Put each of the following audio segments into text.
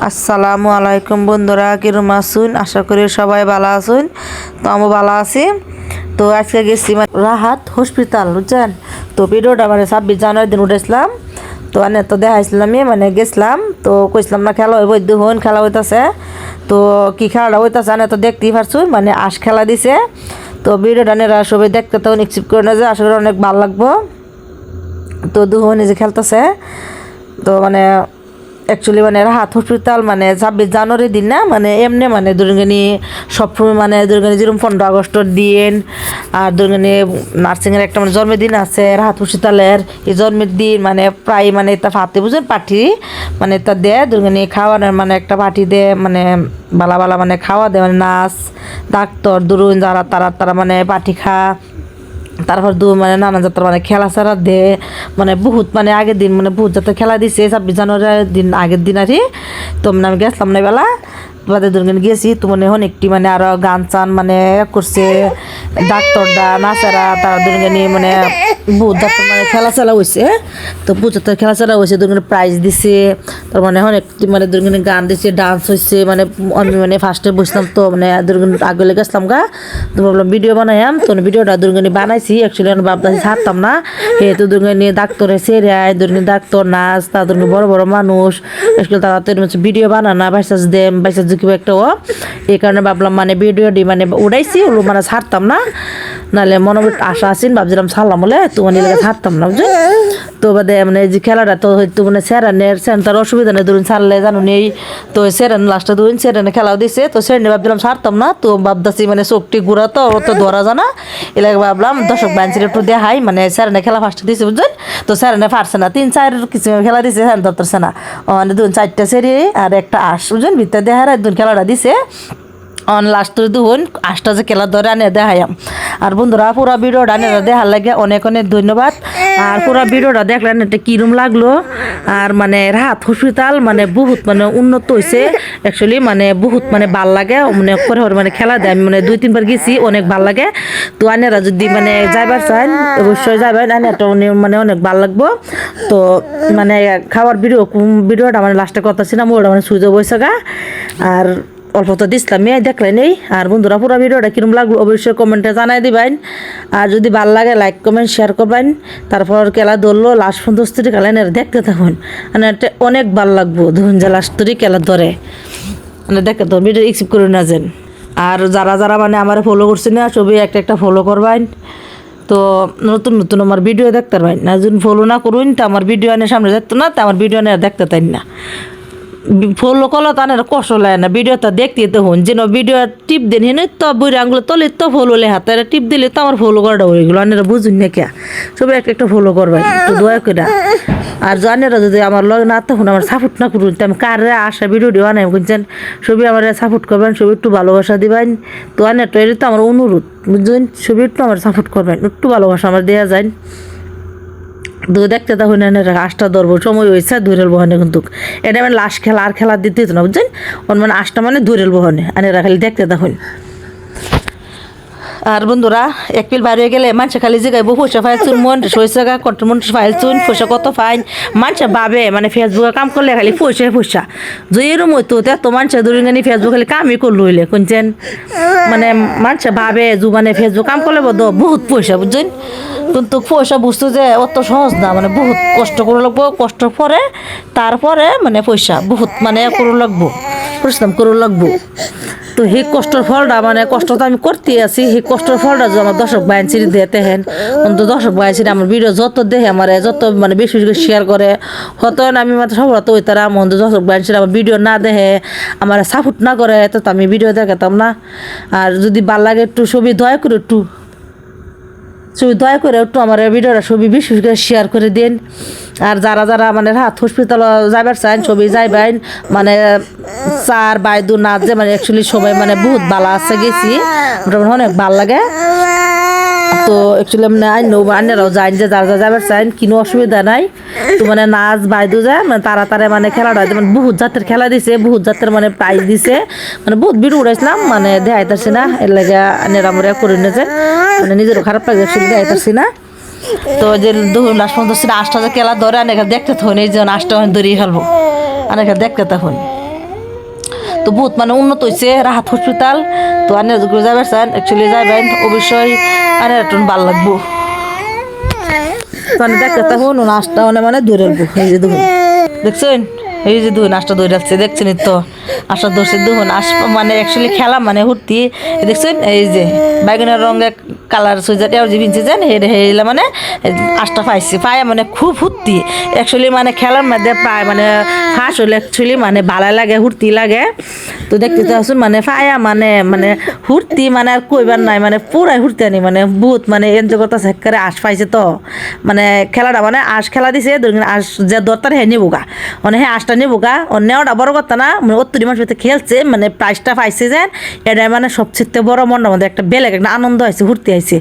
আসসালামু আলাইকুম বন্ধুরা, কিরম আছুন? আশা করি সবাই ভালো আছুন। তো আমি ভালো আছি। তো আজকে গেছি রাহাত হসপিটাল, বুঝছেন? তো ভিডিওটা 26 জানুয়ারি দিন উঠেছিলাম। তো তো দেখাইছিলাম গেছিলাম। তো কইছিলাম না খেলা হইব, দেখুন খেলা হইতাছে। তো কি খেলাটা হইতাছে তো দেখতেই পারছুন, আশ খেলা দিছে। তো ভিডিওটা নেরা সবাই দেখতে তখন এক্সিপ্ট করে না, যে আশা করি অনেক ভালো লাগবো। তো দুহন যে খেলতেছে। তো অ্যাকচুয়ালি রাহাত হসপিটাল 26 জানুয়ারি দিন না, এমনি দুর্গানি সবসময় দুর্গানি যেরকম 15 আগস্টের দিন, আর দুর্গানি নার্সিংয়ের একটা জন্মদিন আছে রাহাত হসপিটালের। এই জন্মের দিন প্রায় এটা ফাতে বুঝেন পার্টি এটা দেয় দুর্গানি খাওয়ানোর একটা পার্টি দেয়, বালা বালা খাওয়া দেয়, নাচ ডাক্তার দুরুন যারা তারা তারা পার্টি খা। তারপর নানা জাতের খেলা ছাড়া দে, বহুত আগের দিন বহুত জাতের খেলা দিছে 26 জানুয়ারির দিন, আগের দিন আর কি। তো আমি গেছিলাম না বেলা বাদে দুর্গান গেছি। তো অনেকটি আরো গান চান করছে ডাক্তাররা নাচারা, তারা দুর্গানি বহুত জাতের খেলা চেলা হয়েছে। তো বহুত জাতের খেলা চেলা হয়েছে, দুর্গানি প্রাইজ দিছে। তার অনেকটি দুর্গানি গান দিছে, ডান্স হয়েছে। আমি ফার্স্টে বসলাম, তো দুর্গানি আগে গেছিলাম গা। তো ভাবলাম ভিডিও বানাইম। তো ভিডিওটা দুর্গানি বানাইছি, অ্যাকচুয়ালি আমি ভাবতেছি ছাড়তাম না। তো দুর্গানি ডাক্তারে সেরাই দুর্গানি ডাক্তার নাচ, তার দুর্গানি বড় বড় মানুষ অ্যাকচুয়ালি তারা ভিডিও বানানা বাইসাস দেম বাইসাস কিবা একটা। এই কারণে ভাবলাম ভিডিওটি উড়াইছি, ওগুলো ছাড়তাম না, নাহলে মনে আশা আসিন ভাবছিলাম ছাড়লাম বলে। তো ছাড়তাম না বুঝলি। তো বাদে যে খেলাটা তো হয়তো সেরানের সেন্টার অসুবিধা নেই, ধরুন ছাড়লে জানো নেই। তো সেরান লাস্টে ধরুন সেরানে খেলাও দিছে। তো সেরানে ভাবছিলাম ছাড়তাম না। তো ভাবতেছি চোখটি ঘুরা তো ওর তো ধরা জানা, এলাকা ভাবলাম দর্শক বাঞ্চির একটু দেখাই। সেরানে খেলা ফার্স্টে দিছে বুঝলেন। তো সেরানে পারছে না, 3-4 কিছু খেলা দিছে, সেরান ধরতেছে না। ধরুন 4টা সেরি আর একটা আশ বুঝলেন, ভিতরে দেখার একদিন খেলাটা দিছে। লাস্ট দুন 8টা যে খেলা ধরে আনে দেখাইম। আর বন্ধুরা পুরা ভিডিওটা আনে দেখার লাগে অনেক অনেক ধন্যবাদ। আর পুরা ভিডিওটা দেখলেন এটা কিরম লাগলো। আর রাহাত হসপিটাল বহুত উন্নত হয়েছে অ্যাকচুয়ালি, বহুত ভাল লাগে করে খেলা দেয়। আমি 2-3 বার গেছি, অনেক ভাল লাগে। তো আনেরা যদি যাইবার চান অবশ্যই যাবেন, আনেটা অনেক ভাল লাগবো। তো খাওয়ার ভিডিওটা লাস্টে কথা ছিলাম, ওটা সুযোগ হয়েছে গা। আর অল্প তো দিসলাম দেখলেন এই। আর বন্ধুরা পুরো ভিডিওটা কিরম লাগলো অবশ্যই কমেন্টে জানাই দিবেন। আর যদি ভালো লাগে লাইক কমেন্ট শেয়ার করবেন। তারপর খেলা ধরলো লাস্ট 50 খেলেন দেখতে থাকুন, অনেক ভালো লাগবো। ধরুন যে লাস্ট খেলা ধরে দেখতে তখন ভিডিও এক্সিপ করে না যান। আর যারা যারা আমার ফলো করছে না সবই একটা একটা ফলো করবেন। তো নতুন নতুন আমার ভিডিও দেখতে পারবেন না, যদি ফলো না করুন তো আমার ভিডিও আনে সামনে দেখতো না, তো আমার ভিডিও আনে দেখতে তাই না। ফলো করলো তো কষ্ট লাগে না, ভিডিওটা দেখতে তো হন যেন ভিডিও টিপ দেন হেন তো বই আঙুলো তলে তো ফলো লে হাতে টিপ দিলে তো আমার ফলো করাটা হয়ে গেলো। আনেরা বুঝুন না কে সবাই একটা একটা ফলো করবেন একটু দয়া করে। আর জানেরা যদি আমার লগে না তখন আমার সাপোর্ট না করুন, তো আমি কারে আসা ভিডিওটি বানাই বুঝছেন, সবই আমার সাপোর্ট করবেন, সবই একটু ভালোবাসা দিবেন। তো আনে তো এটা তো আমার অনুরোধ বুঝছেন, সবই একটু আমার সাপোর্ট করবেন, একটু ভালোবাসা আমার দেওয়া যায়। তো দেখতে তখন আশটা ধরবো সময় হয়েছে ধরেল বহনে, কিন্তু এটা লাস্ট খেলা আর খেলা দিতে না বুঝছেন। ওর আশটা ধরেল বহনে আনেরা খালি দেখতে তখন। আর বন্ধুরা এক পিল বাইরে গেলে মানুষে খালি জিগাইব পয়সা ফাইলছুন মন সইসা গা কন্ট্রোল মন ফাইলছুন পয়সা কত ফাইন। মানুষে ভাবে ফেসবুকে কাম করলে খালি পয়সা যে এরম হইতো তো মানুষে দুরিঙ্গানি ফেসবুক খালি কামই করলো হইলে কোনছেন। মানুষে ভাবে যে ফেসবুক কাম করলে বহুত পয়সা বুঝছেন, কিন্তু পয়সা বুঝতো যে অত সহজ না, বহুত কষ্ট করে লাগবো, কষ্ট পরে তারপরে পয়সা বহুত করে লাগবো, পরিশ্রম করে লাগবো। তো সেই কষ্টর ফলটা কষ্ট তো আমি করতে আছি, সেই কষ্টর ফলটা যদি আমার দর্শক বাইনছিরি দিতে হেন অন্তত দর্শক বাইনছিরি আমার ভিডিও যত দেখে আমার যত বেশি বেশি শেয়ার করে হয়তো আমি সফল তো ওই তারা মন দর্শক বাইনছিরি আমার ভিডিও না দেখে আমার সাপোর্ট না করে তো আমি ভিডিও দেখাতাম না। আর যদি ভাল লাগে একটু ছবি দয়া করে একটু আমার ভিডিওটা ছবি বেশি করে শেয়ার করে দিন। আর যারা যারা রাহাত হসপিটাল যাইবার চান ছবি যাইবেন, 4 বাই 2 নাচ যে অ্যাকচুয়ালি সবাই বহুত ভালো আছে গেছি, অনেক ভালো লাগে। তো অ্যাকচুয়ালি আইনরাও যাই যে যারা যা যাবার চান কোনো অসুবিধা নাই। তো নাচ বাইদু যায় তাড়াতাড়ি খেলাটা বহুত জাতের খেলা দিছে, বহুত জাতের প্রাইজ দিছে, বহুত ভিড় উড়াইছিলাম দেখাইতারছি না, এর লাগে আইনেরা আমরা করে নিয়ে যায় নিজেরও খারাপ লাগে দেখাইতারছি না। তো যে লাস্ট পর্যন্ত 8টা যে খেলা ধরে অনেক দেখতে তখন এই যে 8টা ধরিয়ে ফেলবো অনেক দেখতে তখন। তো বহুত মানে উন্নত হয়েছে রাহাত হসপিটাল। তো আনে যদি যাবেন চান অ্যাকচুয়ালি যাবেন অবশ্যই আনে একটু ভালো লাগবো। মানে দেখতে তখন নাচটা মানে ধরে এই যে দেখুন দেখছেন এই যে দুই নাচটা ধরে রাখছে দেখছেন তো আশা ধরছে দেখুন মানে অ্যাকচুয়ালি খেলা মানে হুর্তি দেখছেন এই যে বাইগনের রঙের কালার সোজাটাও যে ভিনছে যান হেলা মানে আশটা পাইছি পায় মানে খুব হুর্তি অ্যাকচুয়ালি মানে খেলার মধ্যে পায় মানে ফাঁস হলে অ্যাকচুয়ালি মানে ভালো লাগে হুর্তি লাগে। তো দেখতে তো আসুন মানে পায়া মানে মানে হুর্তি মানে আর কইবার নাই মানে পুরাই হুর্তি আনি মানে বহুত মানে এনজয় করতেছে একেবারে আশ পাইছে তো মানে খেলাটা মানে আশ খেলা দিছে আশ যে দরতার হ্যাঁ নিবুগা মানে হ্যাঁ আশটা নিবুগা ও নেওয়াটা বড় কথা না মানে অত্তরি মাস ভিতরে খেলছে মানে প্রাইজটা পাইছে যেন এটা মানে সবচেয়ে বড় মনটা মধ্যে একটা বেলেগ একটা আনন্দ হয়েছে হুর্তি আইছে।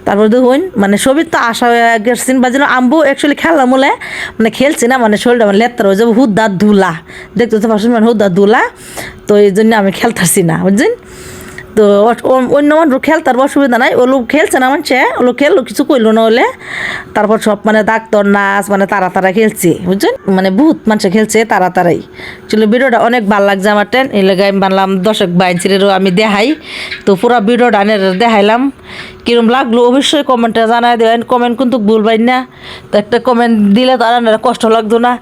তারপর দেখুন মানে সবই তো আশা গেছেন বাজিল আম্বু অ্যাকচুয়ালি খেললাম বলে মানে খেলছি না মানে শরীরটা মানে লেত্তার হয়ে যাবো হুদ্দা ধুলা দেখতে তো পারছেন মানে হুদ্দা ধুলা। তো এই জন্য আমি খেলতেছি না বুঝছেন। তো অন্য মানুষ খেলতার অসুবিধা নাই ও লোক খেলছে না মানছে ও লোক খেললো কিছু করলো না হলে তারপর সব মানে ডাক্তার নাচ মানে তারা খেলছে বুঝছেন মানে বহুত মানুষে খেলছে তারাই চলো ভিডিওটা অনেক ভালো লাগছে আমার টেন এই লাগে আমি বানলাম দর্শক বাইনছিলেরও আমি দেখাই। তো পুরো ভিডিওটা আনে দেখাইলাম কিরম লাগলো অবশ্যই কমেন্টে জানাই দেবেন কমেন্ট কিন্তু ভুলবেন না। তো একটা কমেন্ট দিলে তো আর কষ্ট লাগতো না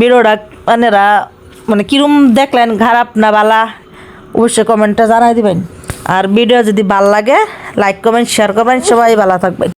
ভিডিওটা আনেরা মানে কিরম দেখলেন খারাপ না বালা অবশ্যই কমেন্টে জানাই দিবেন। আর ভিডিও যদি ভালো লাগে লাইক কমেন্ট শেয়ার করবেন সবাই ভালো থাকবেন।